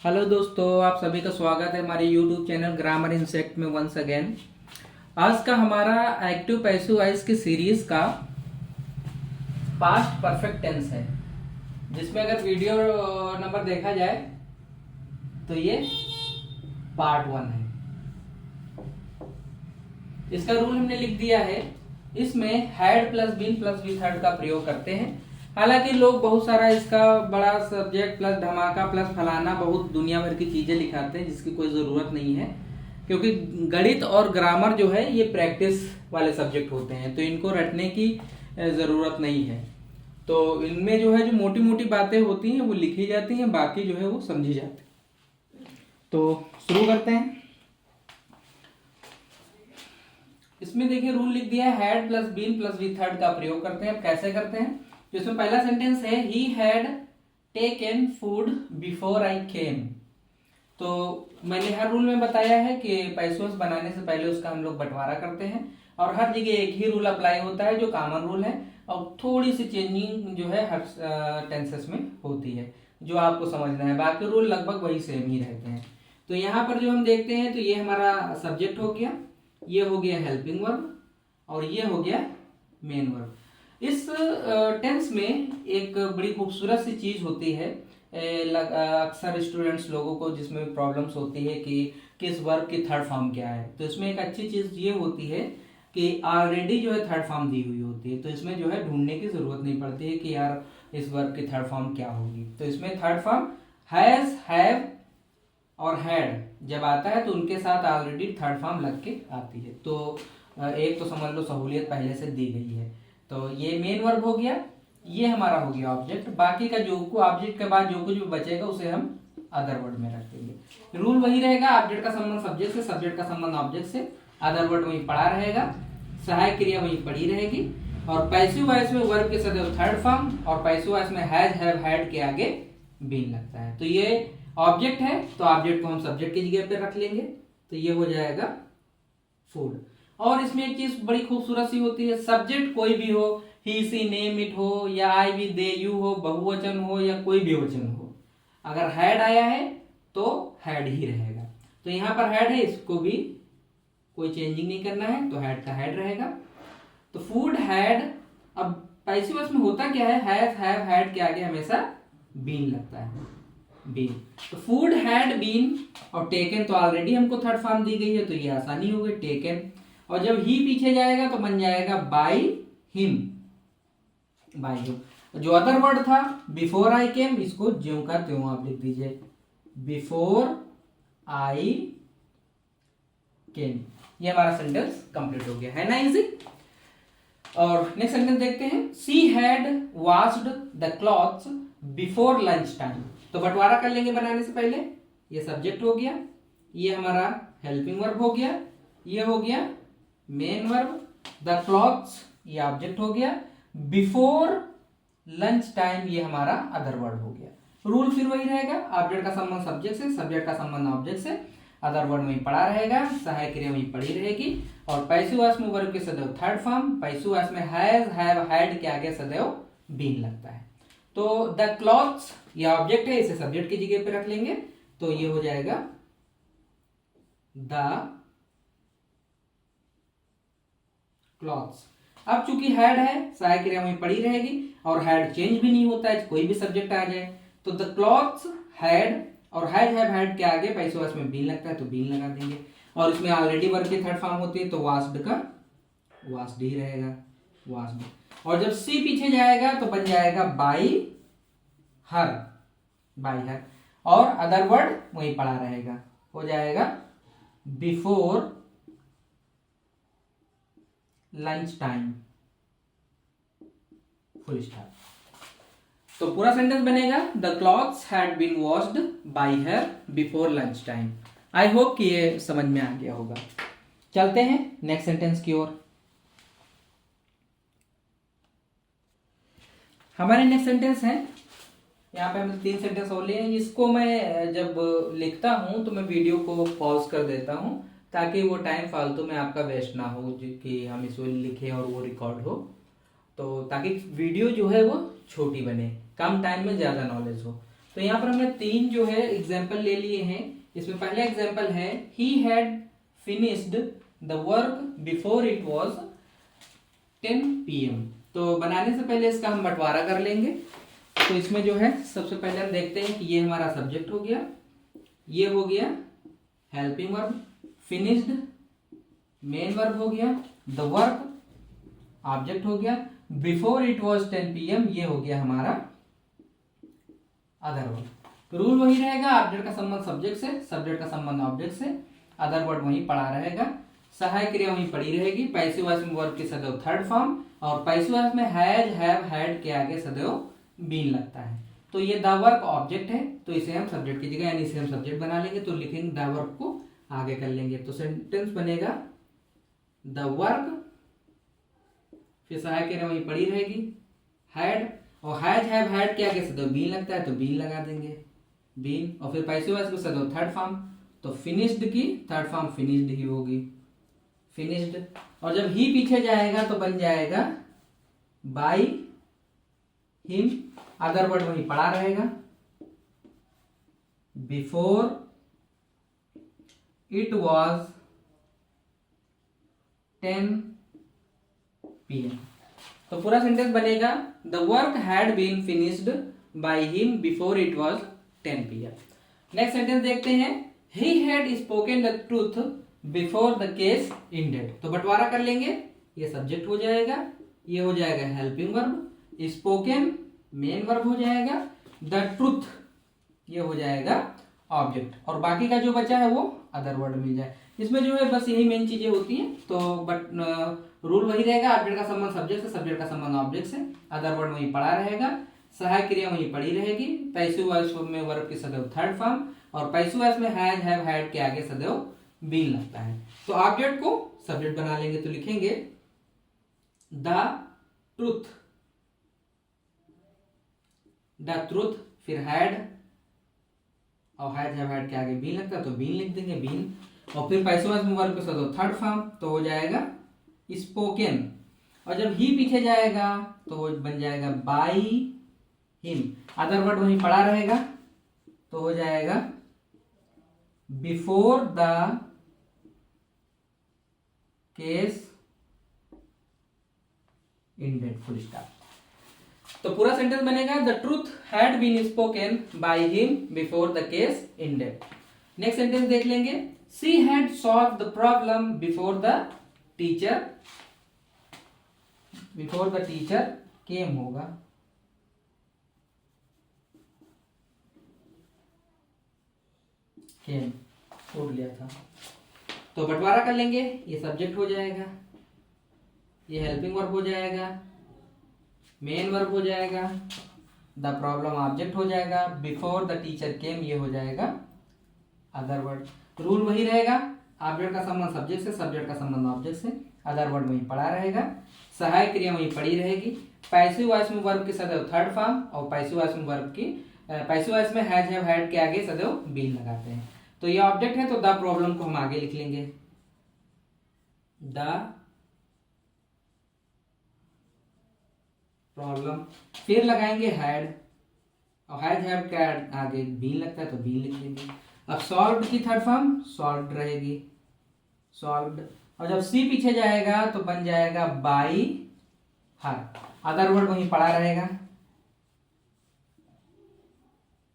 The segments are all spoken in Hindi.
हेलो दोस्तों, आप सभी का स्वागत है हमारे यूट्यूब चैनल ग्रामर इंसेक्ट में वंस अगेन। आज का हमारा एक्टिव पैसिव वॉइस की सीरीज का पास्ट परफेक्ट टेंस है, जिसमें अगर वीडियो नंबर देखा जाए तो ये पार्ट 1 है। इसका रूल हमने लिख दिया है। इसमें had plus been plus V third का प्रयोग करते हैं। हालांकि लोग बहुत सारा इसका बड़ा सब्जेक्ट प्लस धमाका प्लस फलाना बहुत दुनिया भर की चीजें लिखाते हैं, जिसकी कोई जरूरत नहीं है, क्योंकि गणित और ग्रामर जो है ये प्रैक्टिस वाले सब्जेक्ट होते हैं, तो इनको रटने की जरूरत नहीं है। तो इनमें जो है जो मोटी मोटी बातें होती हैं वो लिखी जाती हैं, बाकी जो है वो समझी जाती है। तो शुरू करते हैं। इसमें देखिए रूल लिख दिया है, had plus been plus V third का प्रयोग करते हैं। अब कैसे करते हैं? जिसमें पहला सेंटेंस है he had taken food before I came. तो मैंने हर रूल में बताया है कि पैसोस बनाने से पहले उसका हम लोग बंटवारा करते हैं, और हर जगह एक ही रूल अप्लाई होता है जो कॉमन रूल है, और थोड़ी सी चेंजिंग जो है हर टेंसेस में होती है, जो आपको समझना है। बाकी रूल लगभग वही सेम ही रहते हैं। तो यहाँ पर जो हम देखते हैं, तो ये हमारा सब्जेक्ट हो गया, ये हो गया हेल्पिंग वर्ब, और ये हो गया मेन वर्ब। इस टेंस में एक बड़ी खूबसूरत सी चीज होती है। अक्सर स्टूडेंट्स लोगों को जिसमें प्रॉब्लम्स होती है कि किस वर्ब की थर्ड फॉर्म क्या है, तो इसमें एक अच्छी चीज ये होती है कि ऑलरेडी जो है थर्ड फॉर्म दी हुई होती है, तो इसमें जो है ढूंढने की जरूरत नहीं पड़ती है कि यार इस वर्ब की थर्ड फॉर्म क्या होगी। तो इसमें थर्ड फॉर्म हैज, हैव और हैड जब आता है तो उनके साथ ऑलरेडी थर्ड फॉर्म लग के आती है। तो एक तो समझ लो सहूलियत पहले से दी गई है। तो ये मेन वर्ब हो गया, ये हमारा हो गया ऑब्जेक्ट। बाकी का जो ऑब्जेक्ट के बाद जो कुछ भी बचेगा उसे हम अदर वर्ड में रख देंगे। रूल वही रहेगा, ऑब्जेक्ट का संबंध सब्जेक्ट से, सब्जेक्ट का संबंध ऑब्जेक्ट से, अदर वर्ड वही पड़ा रहेगा, सहायक क्रिया वही पड़ी रहेगी, और पैसिव वॉइस में वर्ब के सदैव थर्ड फॉर्म, और पैसिव वॉइस में हैज, हैव, हैड के आगे बीन लगता है। तो ये ऑब्जेक्ट है, तो ऑब्जेक्ट को हम सब्जेक्ट की जगह पे रख लेंगे, तो ये हो जाएगा फूड। और इसमें एक चीज बड़ी खूबसूरत सी होती है, सब्जेक्ट कोई भी हो, ही सी नेम इट हो, या आई वी दे यू हो, बहुवचन हो या कोई भी वचन हो, अगर हैड आया है तो हैड ही रहेगा। तो यहां पर हैड है, इसको भी कोई चेंजिंग नहीं करना है, तो हैड का हैड रहेगा। तो फूड हैड। अब पैसिव वॉइस में होता क्या है, हैज, हैव, हैड के आगे हमेशा बीन लगता है, बीन। तो फूड हैड बीन, और टेकन तो ऑलरेडी हमको थर्ड फॉर्म दी गई है, तो ये आसानी हो गई, टेकन। और जब ही पीछे जाएगा तो बन जाएगा बाई हिम, बाई हिम। जो अदर वर्ड था बिफोर आई केम, इसको ज्यों का त्यों आप लिख दीजिए, बिफोर आई केम। ये हमारा सेंटेंस कंप्लीट हो गया है ना, इजी। और नेक्स्ट सेंटेंस देखते हैं, she had washed the clothes before lunch time. तो बंटवारा कर लेंगे बनाने से पहले। ये सब्जेक्ट हो गया, ये हमारा हेल्पिंग वर्ब हो गया, ये हो गया मेन वर्ब, द क्लॉथ्स ये ऑब्जेक्ट हो गया, बिफोर लंच टाइम ये हमारा अदर वर्ड हो गया। रूल फिर वही रहेगा, ऑब्जेक्ट का संबंध सब्जेक्ट से, सब्जेक्ट का संबंध ऑब्जेक्ट से, अदर वर्ड वहीं पड़ा रहेगा, सहायक क्रिया वहीं पड़ी रहेगी, और पैसिव वॉइस में वर्ब के सदैव थर्ड फॉर्म, पैसिव वॉइस में हैज, हैव, हैड के आगे सदैव बीन लगता है। तो द क्लॉथ्स ये ऑब्जेक्ट है, इसे सब्जेक्ट की जगह पे रख लेंगे, तो ये हो जाएगा द क्लॉथ्स। अब चूंकि हैड है, सहायक क्रिया वहीं पड़ी रहेगी, और हैड चेंज भी नहीं होता है, कोई भी सब्जेक्ट आ जाए, तो द क्लॉथ्स हैड, और हैज, हैव, हैड के आगे पैसिव वॉइस में बीन लगता है, तो बीन लगा देंगे। और इसमें ऑलरेडी वर्ब की थर्ड फॉर्म होती है, तो वास्ड का वास्ड ही रहेगा, वास्ड। और जब सी पीछे जाएगा तो बन जाएगा बाई हर, बाई हर, और अदर वर्ड वहीं पड़ा रहेगा, हो जाएगा before lunch time, full stop. तो पूरा सेंटेंस बनेगा, the clothes had been washed by her before lunch time. I hope कि ये समझ में आ गया होगा। चलते हैं नेक्स्ट सेंटेंस की ओर। हमारे नेक्स्ट सेंटेंस है, यहाँ पे हमने 3 सेंटेंस और लिए हैं। इसको मैं जब लिखता हूं तो मैं वीडियो को पॉज कर देता हूं, ताकि वो टाइम फालतू में आपका वेस्ट ना हो, कि हम इसको लिखें और वो रिकॉर्ड हो, तो ताकि वीडियो जो है वो छोटी बने, कम टाइम में ज्यादा नॉलेज हो। तो तो यहाँ पर हमने 3 जो है एग्जाम्पल ले लिए हैं। इसमें पहला एग्जाम्पल है he had finished the work before it was 10 PM। तो बनाने से पहले इसका हम बंटवारा कर लेंगे। तो इसमें जो है सबसे पहले हम देखते हैं कि ये हमारा सब्जेक्ट हो गया, ये हो गया helping verb, finished main verb हो गया, द वर्क ऑब्जेक्ट हो गया, बिफोर इट वॉज 10 PM ये हो गया हमारा अदर वर्ब। रूल वही रहेगा, ऑब्जेक्ट का संबंध सब्जेक्ट से, सब्जेक्ट का संबंध ऑब्जेक्ट से, अदर वर्ड वहीं पड़ा रहेगा, सहायक क्रिया वहीं पड़ी रहेगी। पैसिव वॉइस में वर्ब की सदैव थर्ड फॉर्म, और पैसिव वॉइस में हैज हैव हैड के आगे सदैव बीन लगता है। तो ये द वर्क ऑब्जेक्ट है, तो इसे हम सब्जेक्ट की जगह यानी इसे हम सब्जेक्ट बना लेंगे, तो लिखेंगे द वर्क को आगे कर लेंगे। तो सेंटेंस बनेगा द वर्क, फिर सहायक क्रिया वहीं पड़ी रहेगी हैड, और हैज हैव हैड के आगे सदैव बीन लगता है तो बीन लगा देंगे बीन, और फिर पैसिव वॉइस को सदैव थर्ड फॉर्म, तो फिनिश्ड की थर्ड फॉर्म फिनिश्ड ही होगी फिनिश्ड, और जब ही पीछे जाएगा तो बन जाएगा बाय हिम, अदर वर्ड वहीं पड़ा रहेगा, बिफोर इट वॉज 10 PM। तो पूरा सेंटेंस बनेगा the work had been finished by him before it was 10 PM। Next sentence देखते हैं he had spoken the truth before the case ended. तो बंटवारा कर लेंगे, ये सब्जेक्ट हो जाएगा, ये हो जाएगा helping verb, spoken main verb हो जाएगा, द ट्रूथ ये हो जाएगा ऑब्जेक्ट, और बाकी का जो बचा है वो अदर वर्ड मिल जाए। इसमें जो है बस यही मेन चीजें होती हैं। तो रूल वही रहेगा, ऑब्जेक्ट का संबंध सब्जेक्ट से, सब्जेक्ट का संबंध ऑब्जेक्ट से, अदर वर्ड वहीं पड़ा रहेगा, सहायक क्रिया वहीं पड़ी रहेगी, पैसिव वॉइस में वर्ब की सदैव थर्ड फॉर्म, और पैसिव वॉइस में हैज हैव हैड के आगे सदैव बीन लगता है। तो ऑब्जेक्ट को सब्जेक्ट बना लेंगे, तो लिखेंगे द ट्रूथ, द ट्रूथ, फिर हैड, और हैज हैव हैड के आगे बीन लगता है तो बीन लिख देंगे बीन, और फिर पैसिव वॉइस में वर्ब के साथ थर्ड फॉर्म तो हो जाएगा स्पोकन, और जब ही पीछे जाएगा तो वो बन जाएगा बाय हिम, अदर वर्ड वहीं पड़ा रहेगा तो हो जाएगा before the case ended, full stop. तो पूरा सेंटेंस बनेगा the truth had been spoken by him before the case ended. Next sentence देख लेंगे she had solve the problem before the teacher, before the teacher came होगा, केम छोड़ लिया था। तो बंटवारा कर लेंगे, ये सब्जेक्ट हो जाएगा, ये हेल्पिंग वर्ब हो जाएगा, मेन वर्ब हो जाएगा, द प्रॉब्लम ऑब्जेक्ट हो जाएगा, बिफोर द टीचर केम ये हो जाएगा अदर वर्ड। रूल वही रहेगा, ऑब्जेक्ट का संबंध सब्जेक्ट से, सब्जेक्ट का संबंध ऑब्जेक्ट से, अदर वर्ड वहीं पड़ा रहेगा, सहायक क्रिया वहीं पड़ी रहेगी, पैसिव वॉइस में वर्ब की सदैव थर्ड फॉर्म, और पैसिव वॉइस में वर्ब की पैसिव वॉइस में हैज हैव हैड के आगे सदैव बीन लगाते हैं। तो ये ऑब्जेक्ट है, तो द प्रॉब्लम को हम आगे लिख लेंगे द प्रॉब्लम, फिर लगाएंगे हैड, और हैज हैव के आगे बीन लगता है तो बीन लिख लेंगे। अब सॉल्व्ड की थर्ड फॉर्म सॉल्व्ड रहेगी, सॉल्व्ड, और जब सी पीछे जाएगा तो बन जाएगा बाय हर, अदर वर्ड वहीं पड़ा रहेगा,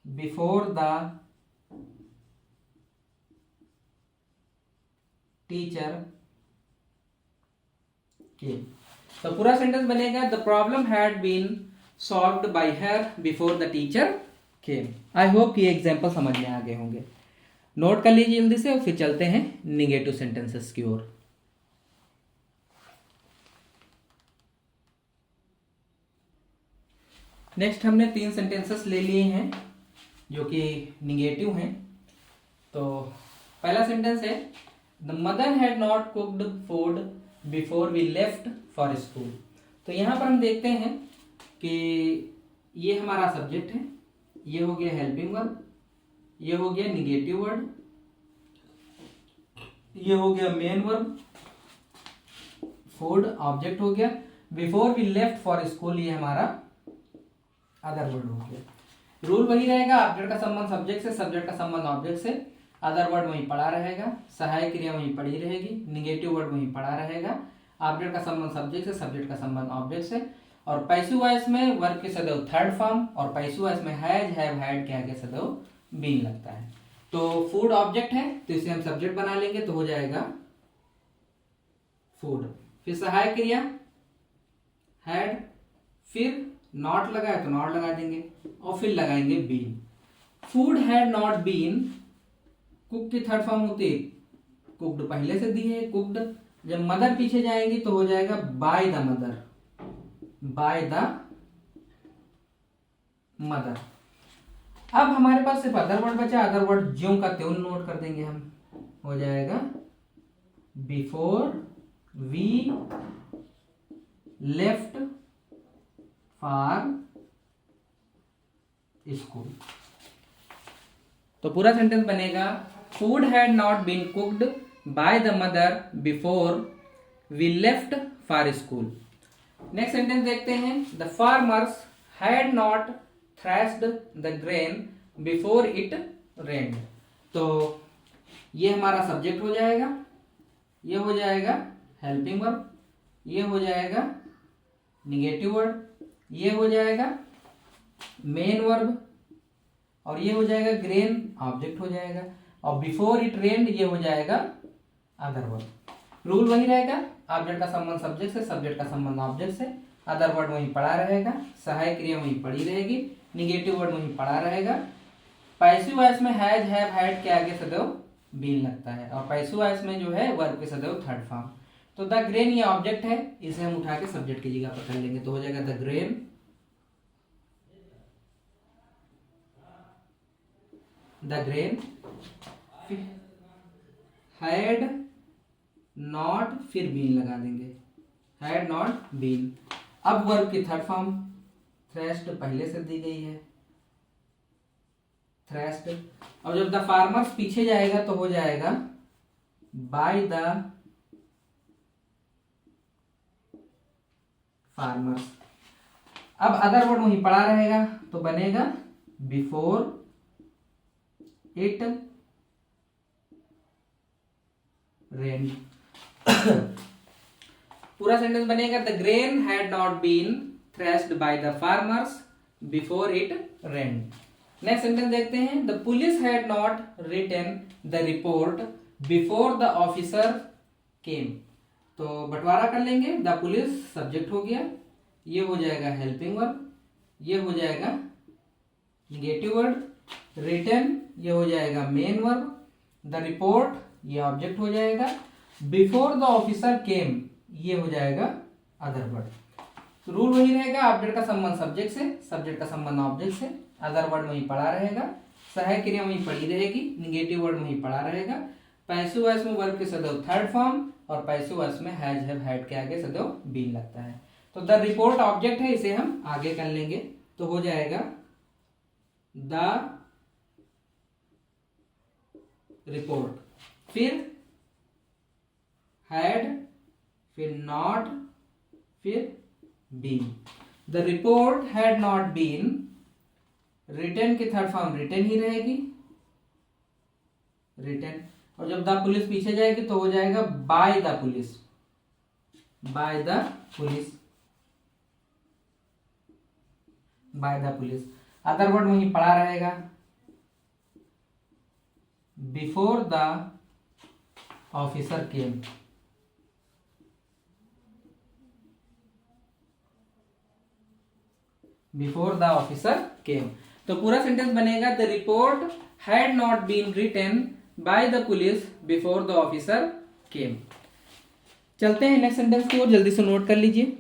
बिफोर द टीचर केम। तो पूरा सेंटेंस बनेगा the problem had been solved by her before the teacher came. I hope ये एग्जाम्पल समझ में आ गए होंगे। नोट कर लीजिए जल्दी से, और फिर चलते हैं निगेटिव सेंटेंसेस की ओर। नेक्स्ट हमने 3 सेंटेंसेस ले लिए हैं जो कि निगेटिव हैं। तो पहला सेंटेंस है the mother had not cooked food before we left for school. तो यहाँ पर हम देखते हैं कि ये हमारा सब्जेक्ट है, ये हो गया हेल्पिंग वर्ब, ये हो गया निगेटिव वर्ड, ये हो गया मेन वर्ब, फूड ऑब्जेक्ट हो गया, before we left for school ये हमारा अदर वर्ड हो गया। रूल वही रहेगा, ऑब्जेक्ट का संबंध सब्जेक्ट से, सब्जेक्ट का संबंध ऑब्जेक्ट से, अदर वर्ड वहीं पड़ा रहेगा, सहायक क्रिया वहीं पड़ी रहेगी, निगेटिव वर्ड वहीं पड़ा रहेगा, ऑब्जेक्ट का संबंध सब्जेक्ट से, सब्जेक्ट का संबंध ऑब्जेक्ट से। और पैसिव वॉइस में वर्ब के सदैव थर्ड फॉर्म, और पैसिव वॉइस में हैज, हैव, हैड के आगे सदैव बीन लगता है। तो फूड ऑब्जेक्ट है तो इसे हम सब्जेक्ट बना लेंगे तो हो जाएगा फूड। फिर सहायक क्रिया हैड, फिर नॉट लगा है तो नॉट लगा देंगे और फिर लगाएंगे been. Food had not been, cook की थर्ड फॉर्म होती है कुक्ड, पहले से दी है कुक्ड। जब मदर पीछे जाएंगी तो हो जाएगा by the mother, by the mother. अब हमारे पास सिर्फ अदर वर्ड बचा, अदर वर्ड ज्यों का त्यों नोट कर देंगे हम, हो जाएगा before we left for school. तो पूरा सेंटेंस बनेगा food had not been cooked by the mother before we left for school. Next sentence देखते हैं, the farmers had not threshed the grain before it rained. तो ये हमारा सब्जेक्ट हो जाएगा, ये हो जाएगा हेल्पिंग वर्ब, ये हो जाएगा निगेटिव वर्ड, ये हो जाएगा मेन वर्ब, और ये हो जाएगा ग्रेन ऑब्जेक्ट हो जाएगा, और बिफोर इट रेन्ड ये हो जाएगा अदर वर्ड। रूल वही रहेगा, ऑब्जेक्ट का संबंध सब्जेक्ट से, सब्जेक्ट का संबंध ऑब्जेक्ट से, अदर वर्ड वहीं पड़ा रहेगा, सहायक क्रिया वहीं पड़ी रहेगी, निगेटिव वर्ड वहीं पड़ा रहेगा। पैसिव वॉइस में हैज, हैव, हैड के आगे सदैव बीन लगता है, और पैसिव वॉइस में जो है वर्ब के सदैव थर्ड फॉर्म। तो द ग्रेन ये ऑब्जेक्ट है, इसे हम उठा के सब्जेक्ट की जगह पर कर लेंगे तो हो जाएगा द ग्रेन हैड नॉट, फिर बीन लगा देंगे, हैड नॉट बीन। अब वर्ब की थर्ड फॉर्म थ्रेश्ड पहले से दी गई है, थ्रेश्ड। और जब द फार्मर्स पीछे जाएगा तो हो जाएगा बाय द फार्मर्स। अब अदर वर्ड वहीं पड़ा रहेगा तो बनेगा बिफोर इट रेन। पूरा सेंटेंस बनेगा the grain had not been threshed by the farmers before it rain. Next sentence देखते हैं, the police had not written the report before the officer came. तो बंटवारा कर लेंगे, द पुलिस सब्जेक्ट हो गया, ये हो जाएगा हेल्पिंग वर्ब, ये हो जाएगा निगेटिव वर्ड, रिटन ये हो जाएगा मेन वर्ब, द रिपोर्ट ये ऑब्जेक्ट हो जाएगा, बिफोर द ऑफिसर केम ये हो जाएगा अदर वर्ड। रूल वही रहेगा, ऑब्जेक्ट का संबंध सब्जेक्ट से, सब्जेक्ट का संबंध ऑब्जेक्ट से, अदर वर्ड वहीं पड़ा रहेगा, सहायक क्रिया वहीं पड़ी रहेगी, निगेटिव वर्ड वहीं पड़ा रहेगा। पैसिव वॉइस में वर्ब के सदैव थर्ड फॉर्म, और पैसिव वॉइस में हैज, हैव, हैड के आगे सदैव बीन लगता है। तो द रिपोर्ट ऑब्जेक्ट है, इसे हम आगे कर लेंगे तो हो जाएगा द रिपोर्ट, फिर हैड, फिर नॉट, फिर been. The report had not been, written की थर्ड फॉर्म रिटन ही रहेगी, रिटन। और जब द पुलिस पीछे जाएगी तो हो जाएगा by the police, by the police, by the police. Other word वहीं पड़ा रहेगा, before the officer came, before the officer came. तो पूरा सेंटेंस बनेगा the report had not been written by the police before the officer came. चलते हैं नेक्स्ट सेंटेंस की ओर, जल्दी से नोट कर लीजिए।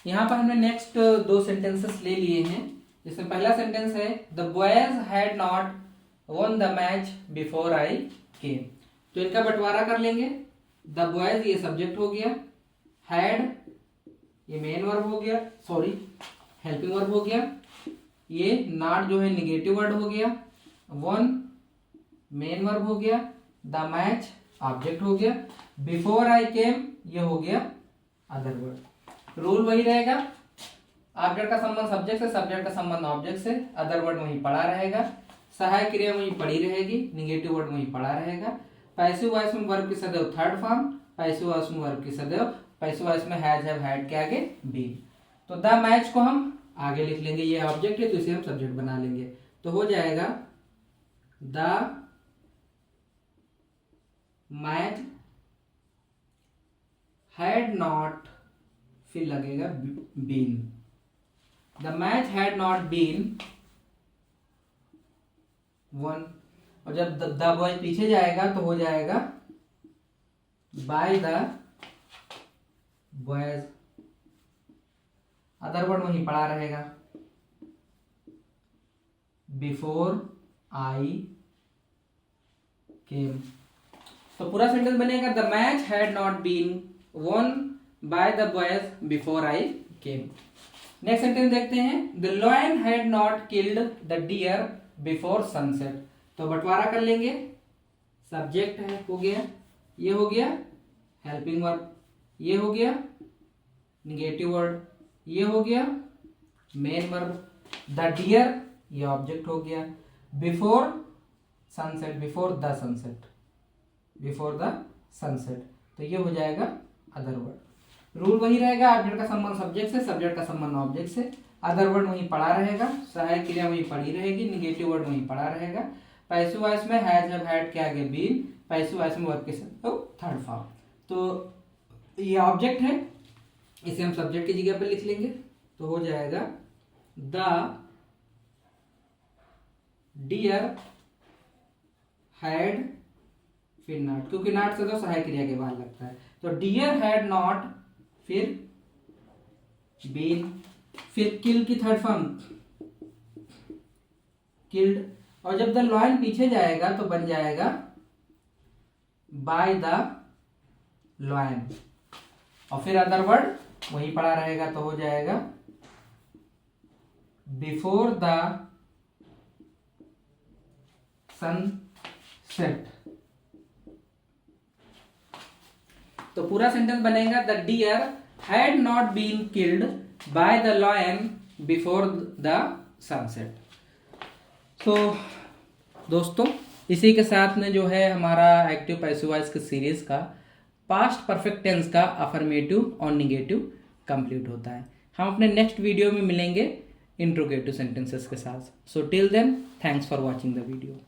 यहां पर हमने नेक्स्ट दो सेंटेंसेस ले लिए हैं, जिसमें पहला सेंटेंस है the boys had not won the match before I came. तो इनका बंटवारा कर लेंगे, द बॉयज ये सब्जेक्ट हो गया, हैड ये मेन वर्ब हो गया, सॉरी हेल्पिंग वर्ब हो गया, ये नॉट जो है निगेटिव वर्ड हो गया, वन मेन वर्ब हो गया, द मैच ऑब्जेक्ट हो गया, बिफोर आई केम ये हो गया अदर वर्ड। रूल वही रहेगा, ऑब्जेक्ट का संबंध सब्जेक्ट से, सब्जेक्ट का संबंध ऑब्जेक्ट से, अदर वर्ड वहीं पड़ा रहेगा, सहायक क्रिया वहीं पड़ी रहेगी, निगेटिव वर्ड वहीं पड़ा रहेगा। पैसिव वॉइस में वर्ब की सदैव थर्ड फॉर्म, पैसिव वॉइस में वर्ब की सदैव, पैसिव वॉइस में हैज हैव हैड के आगे बीन। तो द मैच को हम आगे लिख लेंगे, ये ऑब्जेक्ट है तो इसे हम सब्जेक्ट बना लेंगे, तो हो जाएगा द मैच हैड नॉट, फिर लगेगा been, the match had not been won. और जब द बॉय पीछे जाएगा तो हो जाएगा by the boys, other word वहीं पड़ा रहेगा, बिफोर आई केम। तो पूरा सेंटेंस बनेगा the match had not been won by the boys before I came। Next sentence देखते हैं, the lion had not killed the deer before sunset। तो बंटवारा कर लेंगे, सब्जेक्ट है हो गया, ये हो गया हेल्पिंग वर्ब, ये हो गया निगेटिव वर्ड, ये हो गया मेन वर्ब, द डियर ये ऑब्जेक्ट हो गया, before sunset, before the sunset, before the sunset, तो ये हो जाएगा अदर वर्ड। रूल वही रहेगा, ऑब्जेक्ट का संबंध सब्जेक्ट से, सब्जेक्ट का संबंध ऑब्जेक्ट से, अदर वर्ड वहीं पड़ा रहेगा, सहायक क्रिया वहीं पड़ी रहेगी, निगेटिव वर्ड वहीं पड़ा रहेगा, पैसिव वॉइस में हैज हैव हैड के आगे बीन, पैसिव वॉइस में वर्ब के साथ तो थर्ड फॉर्म। तो ये ऑब्जेक्ट है, इसे हम सब्जेक्ट की जगह पर लिख लेंगे, तो हो जाएगा द डियर हैड, फिर नॉट, क्योंकि नॉट से तो सहायक क्रिया के बाद लगता है, तो डियर हैड नॉट, फिर बीन, फिर किल की थर्ड फॉर्म किल्ड, और जब द लॉयन पीछे जाएगा तो बन जाएगा बाय द लॉयन, और फिर अदर वर्ड वही पड़ा रहेगा, तो हो जाएगा बिफोर द सनसेट। तो पूरा सेंटेंस बनेगा the deer had not been killed by the lion before the sunset. तो दोस्तों इसी के साथ में जो है हमारा एक्टिव पैसिव वॉइस के सीरीज का पास्ट परफेक्ट टेंस का अफर्मेटिव और निगेटिव कंप्लीट होता है। हम अपने नेक्स्ट वीडियो में मिलेंगे इंट्रोगेटिव सेंटेंसेस के साथ। So till then thanks for watching the video.